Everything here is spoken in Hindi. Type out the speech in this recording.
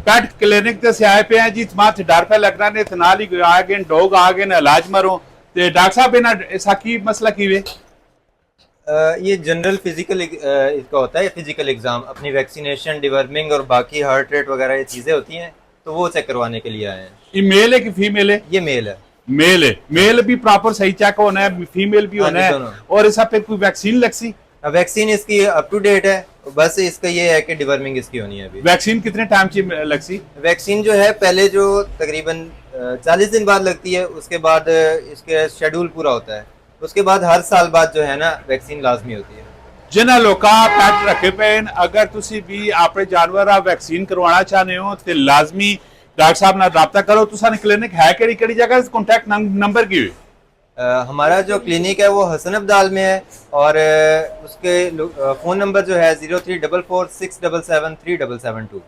ਪੈਟ ਕਲੀਨਿਕ ਤੇ ਸਿਆਏ ਪਏ ਆ ਜੀ ਮਾਂ ਤੇ ਡਰ ਪਿਆ ਲੱਗਣਾ ਨੇ ਤੇ ਨਾਲ ਹੀ ਆ ਗਏ ਡੌਗ ਆ ਗਏ ਨੇ ਇਲਾਜ ਮਰੋ ਤੇ ਡਾਕਟਰ ਸਾਹਿਬ ਇਹਨਾਂ इसका की मसला की वे ये जनरल फिजिकल इसका होता है फिजिकल एग्जाम अपनी वैक्सीनेशन डिवर्मिंग और बाकी हार्ट रेट वगैरह ये चीज़ें होती हैं तो वो चेक करवाने के लिए आए हैं। ये मेल है कि फीमेल है? ये मेल है। मेल है, मेल भी प्रॉपर सही चेक होना है, फीमेल भी होना है और इस पे कोई वैक्सीन लगसी? वैक्सीन इसकी अप टू डेट है, बस इसका ये है कि डिवर्मिंग इसकी होनी है। अभी वैक्सीन कितने टाइम की लगसी? वैक्सीन जो है पहले जो तकरीबन 40 दिन बाद लगती है, उसके बाद इसके शेड्यूल पूरा होता है, उसके बाद हर साल बाद जो है ना वैक्सीन लाजमी होती है। जिन्हें लोग पैट रखे पे अगर तुसी भी अपने जानवर वैक्सीन करवाना चाहते हो तो लाजमी डॉक्टर साहब नाल राब्ता करो। तुसाने क्लिनिक है केड़ी जगह, कांटेक्ट नंबर की? हमारा जो क्लिनिक है वो हसन अब्दाल में है और उसके फ़ोन नंबर जो है 034467737772।